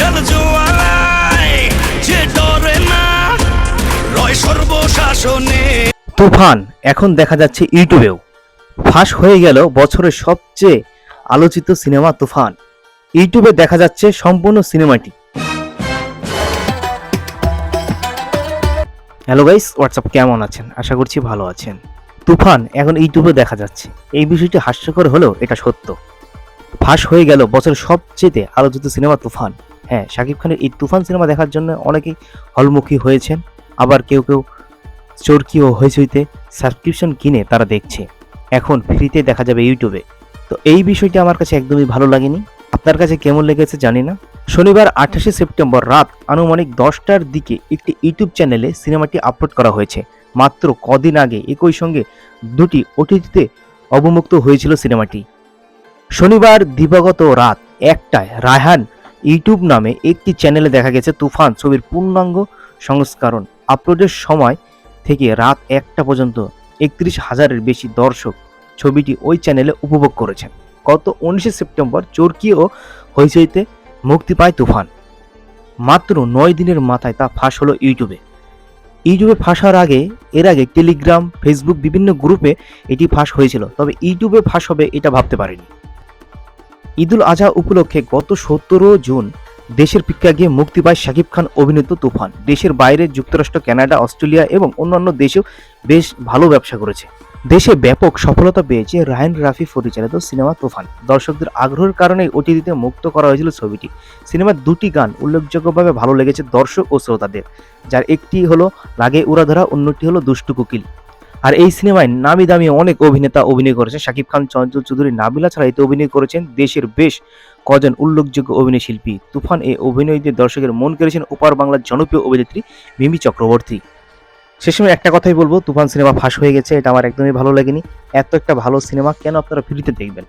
হাজার জোয়ারায় যে ডরে না রয় সর্বশাসনে। তুফান এখন দেখা যাচ্ছে ইউটিউবেও। ফাঁস হয়ে গেল বছরের সবচেয়ে আলোচিত সিনেমা তুফান। ইউটিউবে দেখা যাচ্ছে সম্পূর্ণ সিনেমাটি। হ্যালো গাইস, হোয়াটসঅ্যাপ, কেমন আছেন? আশা করছি ভালো আছেন। তুফান এখন ইউটিউবে দেখা যাচ্ছে। এই বিষয়টি হাস্যকর হলেও এটা সত্য। ফাঁস হয়ে গেল বছরের সবচেয়ে আলোচিত সিনেমা তুফান। হ্যাঁ, শাকিব খানের এই তুফান সিনেমা দেখার জন্য অনেকেই হলমুখী হয়েছেন, আবার কেউ কেউ চরকি ও হইচইতে সাবস্ক্রিপশন কিনে তারা দেখছে। এখন ফ্রিতে দেখা যাবে ইউটিউবে। তো এই বিষয়টি আমার কাছে একদমই ভালো লাগেনি। আপনার কাছে কেমন লেগেছে জানি না। শনিবার 28শে সেপ্টেম্বর রাত আনুমানিক 10টার দিকে একটি ইউটিউব চ্যানেলে সিনেমাটি আপলোড করা হয়েছে। মাত্র কদিন আগে একই সঙ্গে দুটি ওটিটিতে অবমুক্ত হয়েছিল সিনেমাটি। শনিবার দিবাগত রাত 1টায় রায়হান ইউটিউব নামে একটি চ্যানেলে দেখা গেছে তুফান ছবির পূর্ণাঙ্গ সংস্করণ আপলোডের সময় থেকে রাত 1টা পর্যন্ত 31,000-এর বেশি দর্শক ছবিটি ওই চ্যানেলে উপভোগ করেছেন। গত 19শে সেপ্টেম্বর চরকি ও হইচইতে মুক্তি পায় তুফান। মাত্র 9 দিনের মাথায় তা ফাঁস হলো ইউটিউবে। ইউটিউবে ফাঁস হওয়ার এর আগে টেলিগ্রাম, ফেসবুক বিভিন্ন গ্রুপে এটি ফাঁস হয়েছিল, তবে ইউটিউবে ফাঁস হবে এটা ভাবতে পারিনি। ঈদুল আজহা উপলক্ষে গত 17 জুন দেশের প্রেক্ষাগৃহে মুক্তি পায় শাকিব খান অভিনীত তুফান। দেশের বাইরে যুক্তরাষ্ট্র, কানাডা, অস্ট্রেলিয়া এবং অন্যান্য দেশেও বেশ ভালো ব্যবসা করেছে। দেশে ব্যাপক সফলতা পেয়েছে রায়ান রাফি পরিচালিত সিনেমা তুফান। দর্শকদের আগ্রহের কারণে ওটিটিতে মুক্ত করা হয়েছিল ছবিটি। সিনেমার দুটি গান উল্লেখযোগ্যভাবে ভালো লেগেছে দর্শক ও শ্রোতাদের, যার একটি হলো লাগে উড়াধরা, অন্যটি হলো দুষ্টু কোকিল। আর এই সিনেমায় নামি দামি অনেক অভিনেতা অভিনয় করেছেন। শাকিব খান, চঞ্চল চৌধুরী, নাবিলা ছাড়া এতে অভিনয় করেছেন দেশের বেশ কজন উল্লেখযোগ্য অভিনয় শিল্পী। তুফান এই অভিনয়দের দর্শকের মন কেড়েছেন ওপার বাংলার জনপ্রিয় অভিনেত্রী মিমি চক্রবর্তী। সে সময় একটা কথাই বলবো, তুফান সিনেমা ফাঁস হয়ে গেছে, এটা আমার একদমই ভালো লাগেনি। এত একটা ভালো সিনেমা কেন আপনারা ফ্রিতে দেখবেন?